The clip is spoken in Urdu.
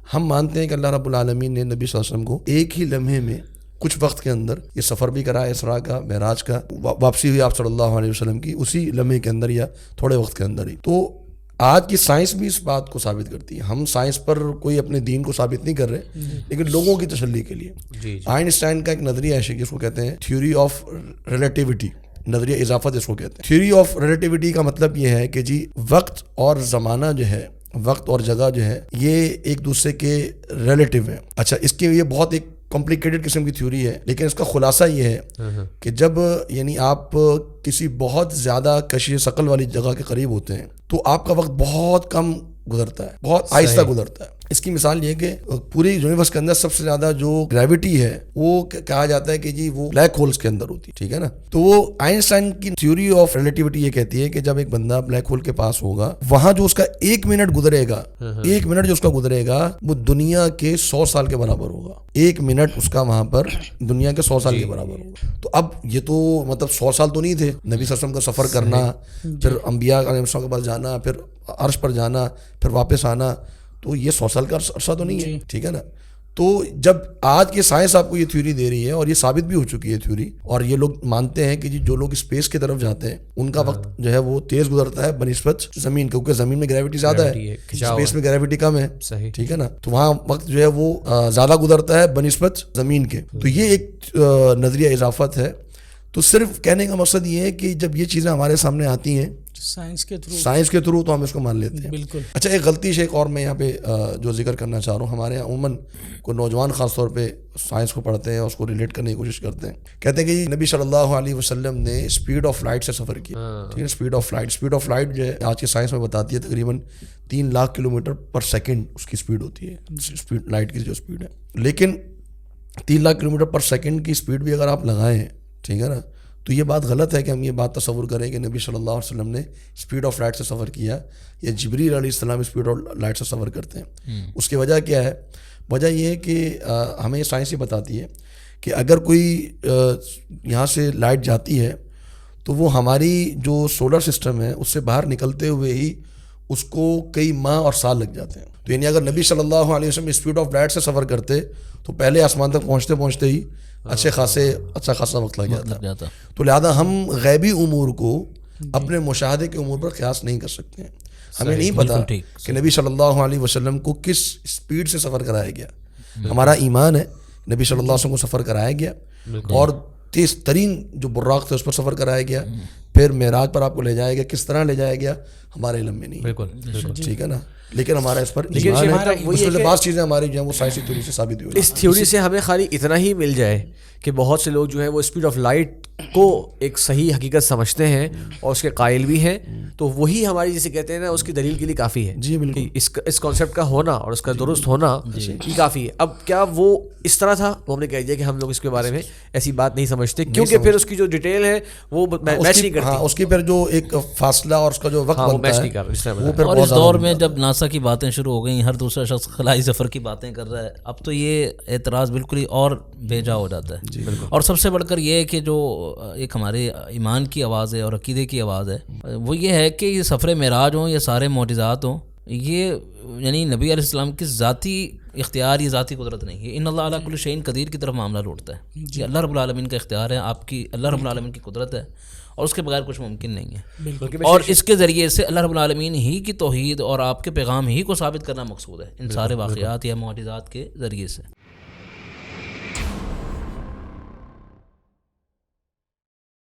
ہم مانتے ہیں کہ اللہ رب العالمین نے نبی صلی اللہ علیہ وسلم کو ایک ہی لمحے میں کچھ وقت کے اندر یہ سفر بھی کرا اسراء کا، معراج کا، واپسی ہوئی آپ صلی اللہ علیہ وسلم کی اسی لمحے کے اندر یا تھوڑے وقت کے اندر ہی. تو آج کی سائنس بھی اس بات کو ثابت کرتی ہے. ہم سائنس پر کوئی اپنے دین کو ثابت نہیں کر رہے، لیکن لوگوں کی تسلی کے لیے. آئنسٹائن کا ایک نظریہ ہے جس کو کہتے ہیں تھیوری آف ریلیٹیوٹی، نظریہ اضافت اس کو کہتے ہیں. تھیوری آف ریلیٹیوٹی کا مطلب یہ ہے کہ جی وقت اور زمانہ جو ہے، وقت اور جگہ جو ہے، یہ ایک دوسرے کے ریلیٹیو ہیں. اچھا، اس کی یہ بہت ایک کمپلیکیٹڈ قسم کی تھیوری ہے، لیکن اس کا خلاصہ یہ ہے کہ جب یعنی آپ کسی بہت زیادہ کشش ثقل والی جگہ کے قریب ہوتے ہیں تو آپ کا وقت بہت کم گزرتا ہے، بہت آہستہ گزرتا ہے. اس کی مثال یہ کہ پوری یونیورس کے اندر سب سے زیادہ جو گریوٹی ہے وہ کہا جاتا ہے کہ جی وہ بلیک ہولز کے اندر ہوتی ہے، ٹھیک ہے نا. تو وہ آئنسٹائن کی تھیوری آف ریلیٹیوٹی یہ کہتی ہے کہ جب ایک بندہ بلیک ہول کے پاس ہوگا، وہاں جو اس کا ایک منٹ گزرے گا، ایک منٹ جو اس کا گزرے گا وہ دنیا کے 100 سال کے برابر ہوگا. ایک منٹ اس کا وہاں پر دنیا کے 100 سال کے برابر ہوگا. تو اب یہ تو مطلب 100 سال تو نہیں تھے. نبی صلی اللہ علیہ وسلم کا سفر کرنا، پھر انبیاء علیہ السلام کے پاس جانا، پھر عرش پر جانا، پھر واپس آنا، تو یہ 100 سال کا عرصہ تو نہیں ہے، ٹھیک ہے نا. تو جب آج کی سائنس آپ کو یہ تھیوری دے رہی ہے اور یہ ثابت بھی ہو چکی ہے تھیوری، اور یہ لوگ مانتے ہیں کہ جی جو لوگ اسپیس کی طرف جاتے ہیں ان کا وقت جو ہے وہ تیز گزرتا ہے بنسبت زمین، کیونکہ زمین میں گریوٹی زیادہ ہے، اسپیس میں گریوٹی کم ہے، ٹھیک ہے نا. تو وہاں وقت جو ہے وہ زیادہ گزرتا ہے بنسبت زمین کے. تو یہ ایک نظریہ اضافت ہے. تو صرف کہنے کا مقصد یہ ہے کہ جب یہ چیزیں ہمارے سامنے آتی ہیں سائنس کے تھرو تو ہم اس کو مان لیتے ہیں. بالکل. اچھا، ایک غلطی شیخ اور میں یہاں پہ جو ذکر کرنا چاہ رہا ہوں، ہمارے یہاں عموماً کو نوجوان خاص طور پہ سائنس کو پڑھتے ہیں اور اس کو ریلیٹ کرنے کی کوشش کرتے ہیں. کہتے ہیں کہ نبی صلی اللہ علیہ وسلم نے اسپیڈ آف لائٹ سے سفر کیا، ٹھیک ہے. اسپیڈ آف لائٹ جو ہے آج کی سائنس میں بتاتی ہے تقریباً 3 لاکھ کلومیٹر پر سیکنڈ اس کی اسپیڈ ہوتی ہے، اسپیڈ لائٹ کی جو اسپیڈ ہے. لیکن 3 لاکھ کلومیٹر پر سیکنڈ کی اسپیڈ بھی اگر آپ لگائیں، ٹھیک ہے نا، تو یہ بات غلط ہے کہ ہم یہ بات تصور کریں کہ نبی صلی اللہ علیہ وسلم نے اسپیڈ آف لائٹ سے سفر کیا یا جبریل علیہ السلام اسپیڈ آف لائٹ سے سفر کرتے ہیں. اس کی وجہ کیا ہے؟ وجہ یہ ہے کہ ہمیں سائنس یہ بتاتی ہے کہ اگر کوئی یہاں سے لائٹ جاتی ہے تو وہ ہماری جو سولر سسٹم ہے اس سے باہر نکلتے ہوئے ہی اس کو کئی ماہ اور سال لگ جاتے ہیں. تو یعنی اگر نبی صلی اللہ علیہ وسلم اسپیڈ آف لائٹ سے سفر کرتے تو پہلے آسمان تک پہنچتے ہی اچھا خاصا وقت لگ جاتا. تو لہذا ہم غیبی امور کو اپنے مشاہدے کے امور پر قیاس نہیں کر سکتے ہیں. ہمیں نہیں پتا کہ نبی صلی اللہ علیہ وسلم کو کس اسپیڈ سے سفر کرایا گیا. ہمارا ایمان ہے نبی صلی اللہ علیہ وسلم کو سفر کرایا گیا اور تیز ترین جو براق تھے اس پر سفر کرایا گیا. پھر معراج پر آپ کو لے جائے گا، کس طرح لے جائے گیا ہمارے علم میں نہیں. بالکل ٹھیک ہے نا. لیکن ہمارا اس پر ایمان ہے. اس میں سے بعض چیزیں ہماری جو ہیں وہ سائنسی تھیوری سے ثابت ہوئی. اس تھیوری سے ہمیں خالی اتنا ہی مل جائے کہ بہت سے لوگ جو ہے وہ اسپیڈ آف لائٹ کو ایک صحیح حقیقت سمجھتے ہیں اور اس کے قائل بھی ہیں، تو وہی ہماری جسے کہتے ہیں نا اس کی دلیل کے لیے کافی ہے. جی بالکل. اس کانسیپٹ کا ہونا اور اس کا درست ہونا یہ کافی ہے. اب کیا وہ اس طرح تھا؟ وہ ہم نے کہہ دیا کہ ہم لوگ اس کے بارے میں ایسی بات نہیں سمجھتے کیونکہ پھر اس کی جو ڈیٹیل ہے وہ میچ نہیں کرتی. اس کی پھر جو ایک فاصلہ اور اس کا جو وقت بنتا ہے. اور اس دور میں جب ناسا کی باتیں شروع ہو گئیں، ہر دوسرا شخص خلائی سفر کی باتیں کر رہا ہے، اب تو یہ اعتراض بالکل ہی اور بھیجا ہو جاتا ہے. اور سب سے بڑھ کر یہ ہے کہ جو ایک ہمارے ایمان کی آواز ہے اور عقیدے کی آواز ہے وہ یہ ہے کہ یہ سفر معراج ہوں یا سارے معجزات ہوں، یہ یعنی نبی علیہ السلام کی ذاتی اختیار، یہ ذاتی قدرت نہیں ہے. ان اللہ علی کل شیء قدیر کی طرف معاملہ لوٹتا ہے. یہ اللہ رب العالمین کا اختیار ہے، آپ کی اللہ رب العالمین کی قدرت ہے اور اس کے بغیر کچھ ممکن نہیں ہے. اور اس کے ذریعے سے اللہ رب العالمین ہی کی توحید اور آپ کے پیغام ہی کو ثابت کرنا مقصود ہے ان سارے واقعات یا معجزات کے ذریعے سے.